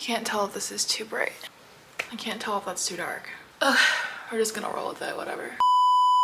can't tell if this is too bright. I can't tell if that's too dark. Ugh, we're just gonna roll with it, whatever.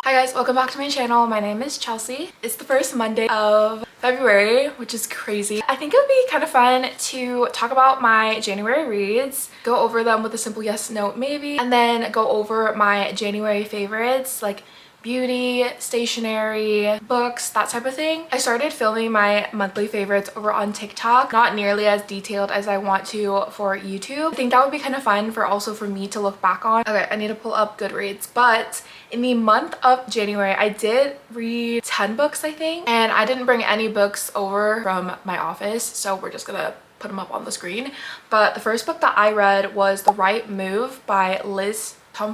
Hi guys, welcome back to my channel. My name is Chelsea. It's the first Monday of February, which is crazy. I think it would be kind of fun to talk about my January reads, go over them with a simple yes, no, maybe, and then go over my January favorites like beauty, stationery, books, that type of thing. I started filming my monthly favorites over on TikTok, not nearly as detailed as I want to for YouTube. I think that would be kind of fun for me to look back on. Okay, I need to pull up Goodreads, but in the month of January, I did read 10 books, I think, and I didn't bring any books over from my office, so we're just gonna put them up on the screen. But the first book that I read was The Right Move by Tom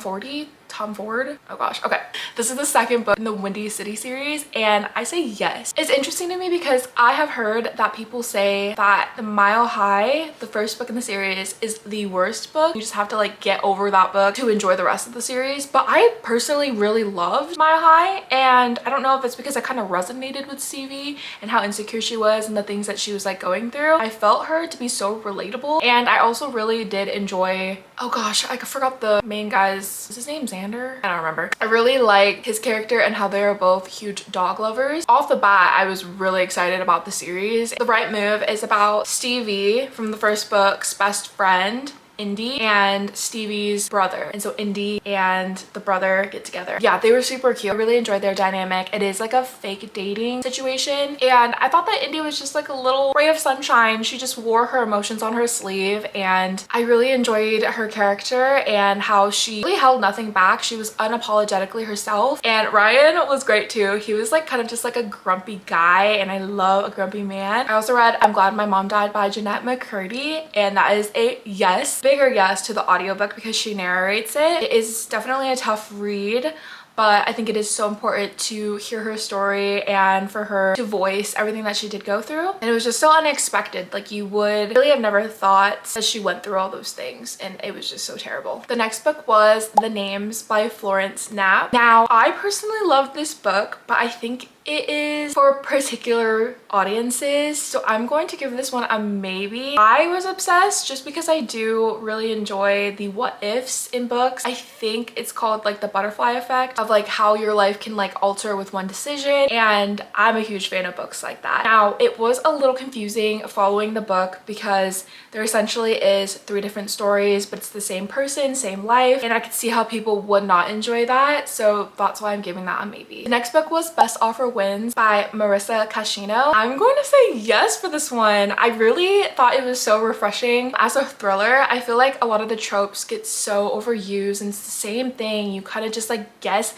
Ford. Oh gosh. Okay, this is the second book in the Windy City series, and I say yes. It's interesting to me because I have heard that people say that The Mile High, the first book in the series, is the worst book. You just have to like get over that book to enjoy the rest of the series. But I personally really loved Mile High, and I don't know if it's because I kind of resonated with CV and how insecure she was and the things that she was like going through. I felt her to be so relatable, and I also really did enjoy, oh gosh, I forgot the main guy's, is his name Xander? I don't remember. I really like his character and how they are both huge dog lovers. Off the bat, I was really excited about the series. The Right Move is about Stevie from the first book's best friend, Indy, and Stevie's brother, and so Indy and the brother get together. Yeah, they were super cute. I really enjoyed their dynamic. It is like a fake dating situation, and I thought that Indy was just like a little ray of sunshine. She just wore her emotions on her sleeve, and I really enjoyed her character and how she really held nothing back. She was unapologetically herself, and Ryan was great too. He was like kind of just like a grumpy guy, and I love a grumpy man. I also read I'm Glad My Mom Died by Jeanette McCurdy, and that is a yes, bigger yes to the audiobook because she narrates it. It is definitely a tough read, but I think it is so important to hear her story and for her to voice everything that she did go through. And it was just so unexpected. Like, you would really have never thought that she went through all those things, and it was just so terrible. The next book was The Names by Florence Knapp. Now, I personally loved this book, but I think it is for particular audiences, so I'm going to give this one a maybe. I was obsessed just because I do really enjoy the what ifs in books. I think it's called like the butterfly effect of like how your life can like alter with one decision, and I'm a huge fan of books like that. Now, it was a little confusing following the book because there essentially is 3 different stories, but it's the same person, same life, and I could see how people would not enjoy that, so that's why I'm giving that a maybe. The next book was Best Offer Wins by Marissa Cashino. I'm going to say yes for this one. I really thought it was so refreshing. As a thriller, I feel like a lot of the tropes get so overused, and it's the same thing. You kind of just like guess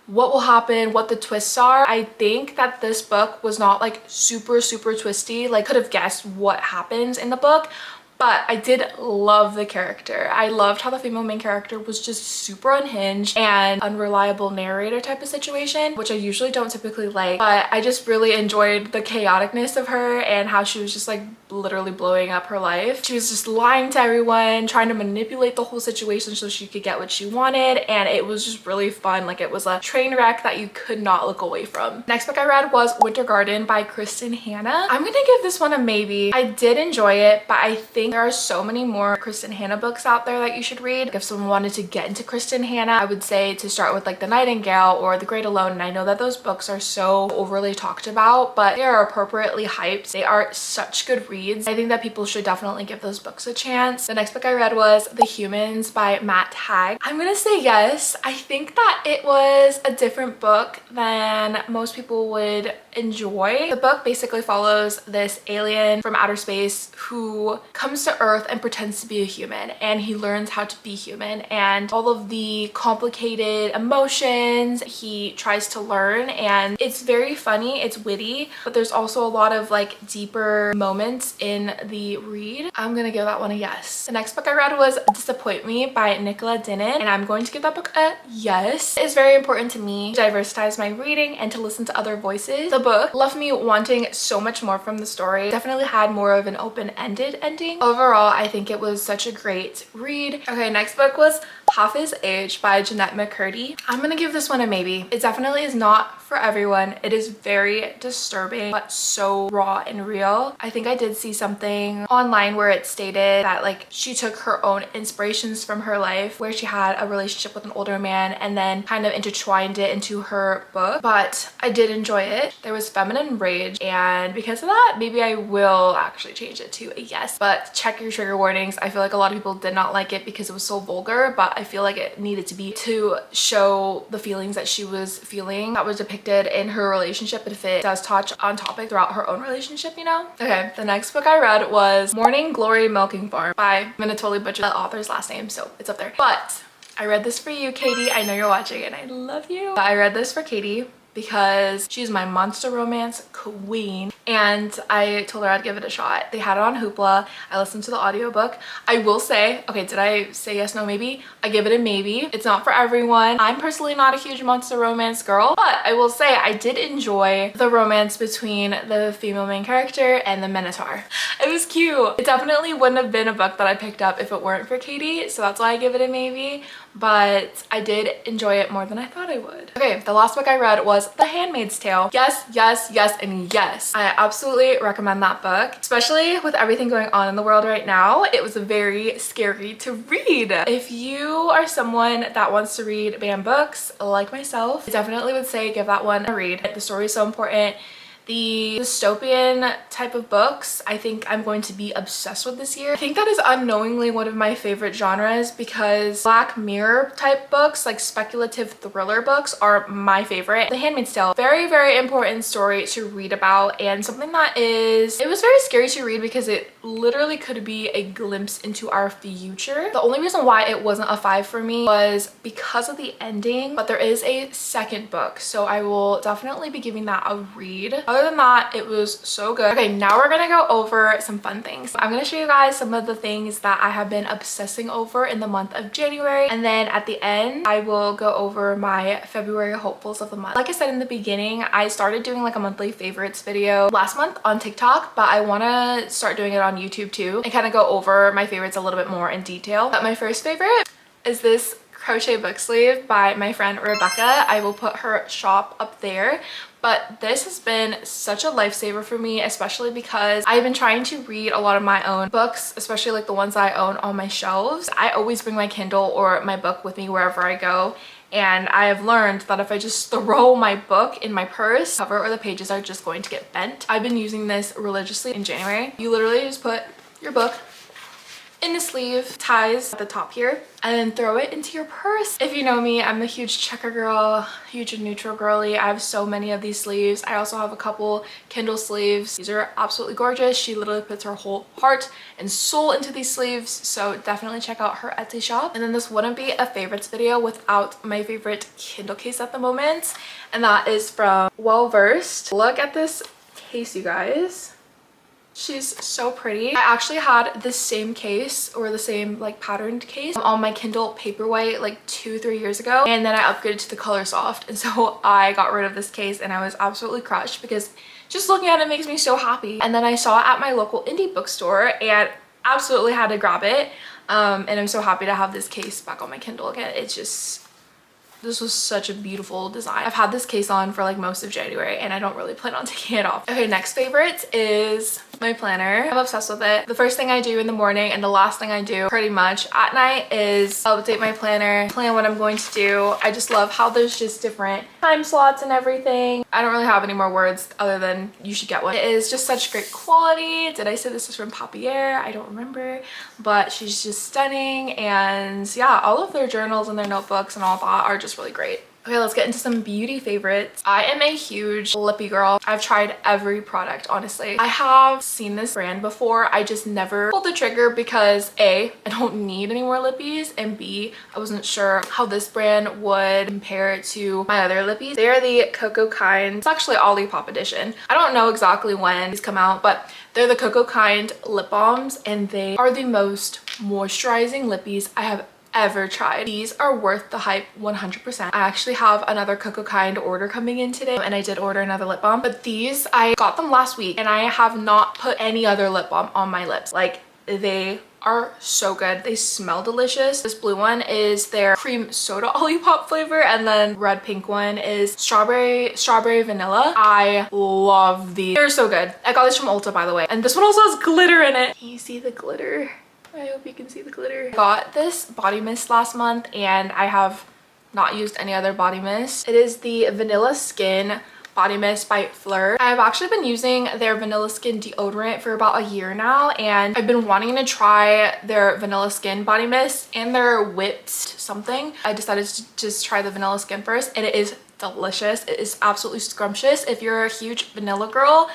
what will happen, what the twists are. I think that this book was not like super twisty, like could have guessed what happens in the book, but I did love the character. I loved how the female main character was just super unhinged and unreliable narrator type of situation, which I usually don't typically like, but I just really enjoyed the chaoticness of her and how she was just like literally blowing up her life. She was just lying to everyone, trying to manipulate the whole situation so she could get what she wanted, and it was just really fun. Like, it was a train wreck that you could not look away from. Next book I read was Winter Garden by Kristen Hanna. I'm gonna give this one a maybe. I did enjoy it, but I think there are so many more Kristen Hanna books out there that you should read. Like, if someone wanted to get into Kristen Hanna, I would say to start with like The Nightingale or The Great Alone, and I know that those books are so overly talked about, but they are appropriately hyped. They are such good reads. I think that people should definitely give those books a chance. The next book I read was The Humans by Matt Haig. I'm gonna say yes. I think that it was a different book than most people would enjoy. The book basically follows this alien from outer space who comes to Earth and pretends to be a human, and he learns how to be human, and all of the complicated emotions he tries to learn, and it's very funny, it's witty, but there's also a lot of like deeper moments in the read. I'm gonna give that one a yes. The next book I read was Disappoint Me by Nicola Dinnan, and I'm going to give that book a yes. It's very important to me to diversify my reading and to listen to other voices. The book left me wanting so much more from the story. Definitely had more of an open-ended ending. Overall, I think it was such a great read. Okay, next book was Half His Age by Jeanette McCurdy. I'm gonna give this one a maybe. It definitely is not for for everyone. It is very disturbing, but so raw and real. I think I did see something online where it stated that like she took her own inspirations from her life where she had a relationship with an older man and then kind of intertwined it into her book. But I did enjoy it. There was feminine rage, and because of that, maybe I will actually change it to a yes. But check your trigger warnings. I feel like a lot of people did not like it because it was so vulgar, but I feel like it needed to be to show the feelings that she was feeling that was depicted in her relationship, if it does touch on topic throughout her own relationship, you know? Okay, the next book I read was Morning Glory Milking Farm by, I'm gonna totally butcher the author's last name, so it's up there. But I read this for you, Katie. I know you're watching and I love you. I read this for Katie because she's my monster romance queen, and I told her I'd give it a shot. They had it on Hoopla. I listened to the audiobook. I will say, okay, did I say yes, no, maybe? I give it a maybe. It's not for everyone. I'm personally not a huge monster romance girl, but I will say I did enjoy the romance between the female main character and the Minotaur. It was cute. It definitely wouldn't have been a book that I picked up if it weren't for Katie, so that's why I give it a maybe, but I did enjoy it more than I thought I would. Okay, the last book I read was The Handmaid's Tale. Yes, yes, yes, and yes. I absolutely recommend that book, especially with everything going on in the world right now. It was very scary to read. If you are someone that wants to read banned books like myself, I definitely would say give that one a read. The story is so important. The dystopian type of books, I think I'm going to be obsessed with this year. I think that is unknowingly one of my favorite genres because Black Mirror type books, like speculative thriller books, are my favorite. The Handmaid's Tale, very, very important story to read about, and something that it was very scary to read because it literally could be a glimpse into our future. The only reason why it wasn't a 5 for me was because of the ending, but there is a second book, so I will definitely be giving that a read. Other than that, it was so good. Okay, now we're gonna go over some fun things. I'm gonna show you guys some of the things that I have been obsessing over in the month of January, and then at the end I will go over my February hopefuls of the month. Like I said in the beginning, I started doing like a monthly favorites video last month on TikTok, but I want to start doing it on YouTube too and kind of go over my favorites a little bit more in detail. But my first favorite is this crochet book sleeve by my friend Rebecca. I will put her shop up there. But this has been such a lifesaver for me, especially because I've been trying to read a lot of my own books, especially like the ones I own on my shelves. I always bring my Kindle or my book with me wherever I go. And I have learned that if I just throw my book in my purse, cover or the pages are just going to get bent. I've been using this religiously in January. You literally just put your book in the sleeve, ties at the top here, and then throw it into your purse. If you know me, I'm a huge checker girl, huge neutral girly. I have so many of these sleeves. I also have a couple Kindle sleeves. These are absolutely gorgeous. She literally puts her whole heart and soul into these sleeves, so definitely check out her Etsy shop. And then this wouldn't be a favorites video without my favorite Kindle case at the moment, and that is from Well Versed. Look at this case, you guys. She's so pretty. I actually had the same case, or the same like patterned case, on my Kindle Paperwhite like 2-3 years ago, and then I upgraded to the Color Soft, and so I got rid of this case and I was absolutely crushed because just looking at it makes me so happy. And then I saw it at my local indie bookstore and absolutely had to grab it, and I'm so happy to have this case back on my Kindle again. It's just, this was such a beautiful design. I've had this case on for like most of January and I don't really plan on taking it off. Okay, next favorite is my planner. I'm obsessed with it. The first thing I do in the morning and the last thing I do pretty much at night is update my planner, plan what I'm going to do. I just love how there's just different time slots and everything. I don't really have any more words other than you should get one. It is just such great quality. Did I say this was from Papier? I don't remember, but she's just stunning. And yeah, all of their journals and their notebooks and all that are just really great. Okay, let's get into some beauty favorites. I am a huge lippy girl. I've tried every product, honestly. I have seen this brand before. I just never pulled the trigger because A, I don't need any more lippies, and B, I wasn't sure how this brand would compare to my other lippies. They are the Cocoa Kind. It's actually Olipop edition. I don't know exactly when these come out, but they're the Cocoa Kind lip balms, and they are the most moisturizing lippies I have ever tried. These are worth the hype 100%. I actually have another Cocoa Kind order coming in today, and I did order another lip balm, but these, I got them last week and I have not put any other lip balm on my lips. Like, they are so good. They smell delicious. This blue one is their cream soda Olipop flavor, and then red pink one is strawberry vanilla. I love these. They're so good. I got this from Ulta, by the way, and this one also has glitter in it. Can you see the glitter? I hope you can see the glitter. I got this body mist last month and I have not used any other body mist. It is the Vanilla Skin Body Mist by Fleur. I've actually been using their Vanilla Skin deodorant for about a year now, and I've been wanting to try their Vanilla Skin Body Mist and their Whipped something. I decided to just try the Vanilla Skin first, and it is delicious. It is absolutely scrumptious. If you're a huge vanilla girl,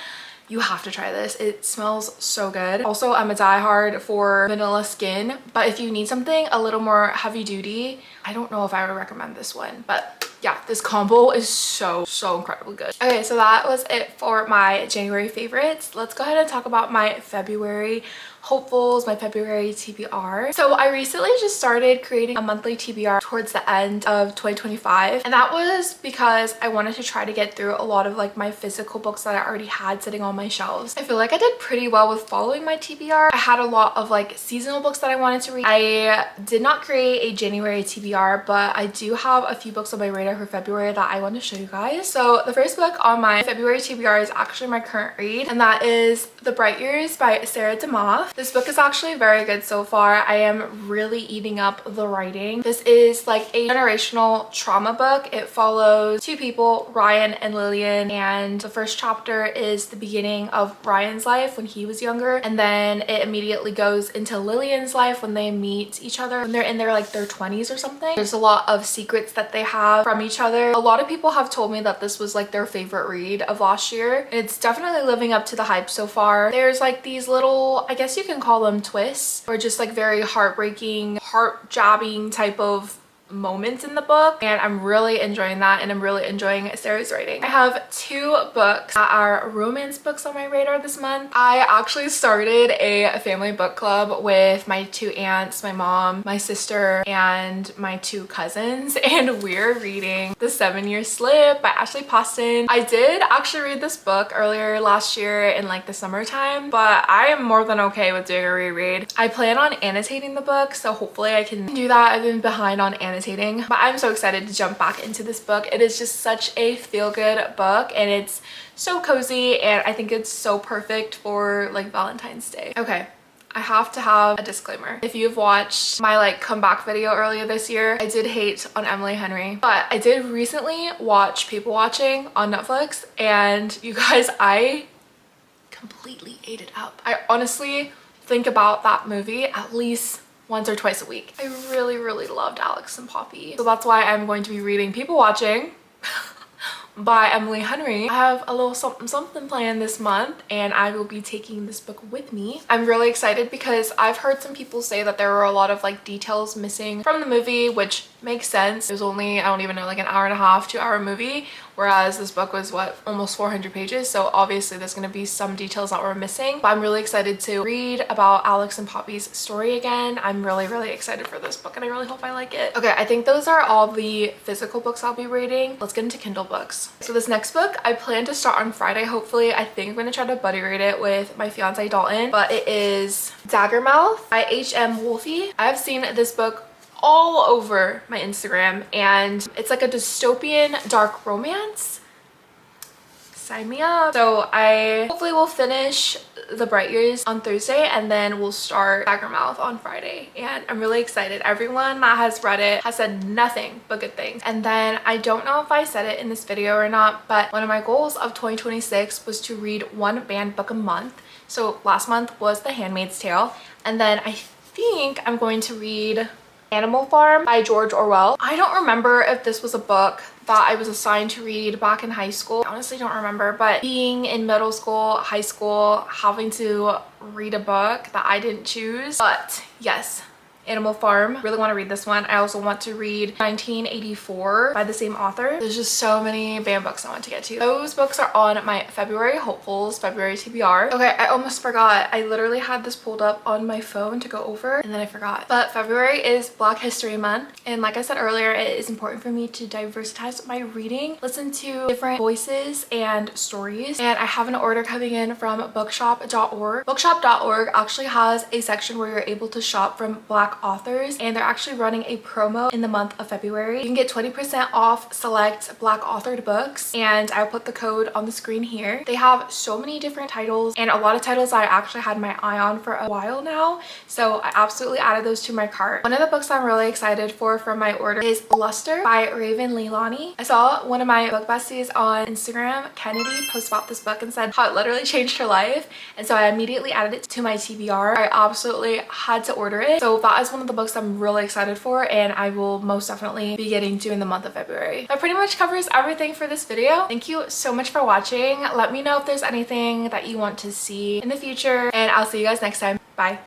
you have to try this. It smells so good. Also, I'm a diehard for Vanilla Skin, but if you need something a little more heavy duty, I don't know if I would recommend this one, but yeah, this combo is so incredibly good. Okay, so that was it for my January favorites. Let's go ahead and talk about my February hopefuls, my February TBR. So I recently just started creating a monthly TBR towards the end of 2025, and that was because I wanted to try to get through a lot of like my physical books that I already had sitting on my shelves. I feel like I did pretty well with following my TBR. I had a lot of like seasonal books that I wanted to read. I did not create a January TBR, but I do have a few books on my radar for February that I want to show you guys. So the first book on my February TBR is actually my current read, and that is The Bright Years by Sarah DeMoff. This book is actually very good so far. I am really eating up the writing. This is like a generational trauma book. It follows two people, Ryan and Lillian, and the first chapter is the beginning of Ryan's life when he was younger, and then it immediately goes into Lillian's life when they meet each other when they're in their 20s or something. There's a lot of secrets that they have from each other. A lot of people have told me that this was like their favorite read of last year. It's definitely living up to the hype so far. There's like these little, I guess you can call them twists, or just like very heartbreaking, heart-jabbing type of moments in the book, and I'm really enjoying that, and I'm really enjoying Sarah's writing. I have two books that are romance books on my radar this month. I actually started a family book club with my two aunts, my mom, my sister, and my two cousins, and we're reading The 7-Year Slip by Ashley Poston. I did actually read this book earlier last year in like the summertime, but I am more than okay with doing a reread. I plan on annotating the book, so hopefully I can do that. I've been behind on annotating, but I'm so excited to jump back into this book. It is just such a feel-good book, and it's so cozy, and I think it's so perfect for like Valentine's Day. Okay, I have to have a disclaimer. If you've watched my like comeback video earlier this year, I did hate on Emily Henry, but I did recently watch People Watching on Netflix, and you guys, I completely ate it up. I honestly think about that movie at least once or twice a week. I really loved Alex and Poppy. So that's why I'm going to be reading People Watching by Emily Henry. I have a little something planned this month, and I will be taking this book with me. I'm really excited because I've heard some people say that there were a lot of like details missing from the movie, which makes sense. It was only, I don't even know, like an hour and a half, 2-hour movie, whereas this book was what, almost 400 pages. So obviously there's going to be some details that were missing, but I'm really excited to read about Alex and Poppy's story again. I'm really excited for this book, and I really hope I like it. Okay, I think those are all the physical books I'll be reading. Let's get into Kindle books. So this next book I plan to start on Friday, hopefully. I think I'm going to try to buddy read it with my fiance Dalton, but it is Daggermouth by H.M. Wolfe. I've seen this book all over my Instagram, and it's like a dystopian dark romance. Sign me up. So I hopefully will finish The Bright Years on Thursday, and then we'll start Daggermouth on Friday, and I'm really excited. Everyone that has read it has said nothing but good things. And then I don't know if I said it in this video or not, but one of my goals of 2026 was to read one banned book a month. So last month was The Handmaid's Tale, and then I think I'm going to read Animal Farm by George Orwell. I don't remember if this was a book that I was assigned to read back in high school. I honestly don't remember, but being in middle school, high school, having to read a book that I didn't choose. But yes, Animal Farm. Really want to read this one. I also want to read 1984 by the same author. There's just so many BAM books I want to get to. Those books are on my February hopefuls, February TBR. Okay, I almost forgot. I literally had this pulled up on my phone to go over and then I forgot. But February is Black History Month, and like I said earlier, it is important for me to diversify my reading, listen to different voices and stories. And I have an order coming in from bookshop.org. Bookshop.org actually has a section where you're able to shop from Black authors, and they're actually running a promo in the month of February. You can get 20% off select Black authored books, and I'll put the code on the screen here. They have so many different titles, and a lot of titles I actually had my eye on for a while now, so I absolutely added those to my cart. One of the books I'm really excited for from my order is Luster by Raven Leilani. I saw one of my book besties on Instagram, Kennedy, post about this book and said how it literally changed her life, and so I immediately added it to my TBR. I absolutely had to order it, so that is one of the books I'm really excited for, and I will most definitely be getting to in the month of February. That pretty much covers everything for this video. Thank you so much for watching. Let me know if there's anything that you want to see in the future, and I'll see you guys next time. Bye.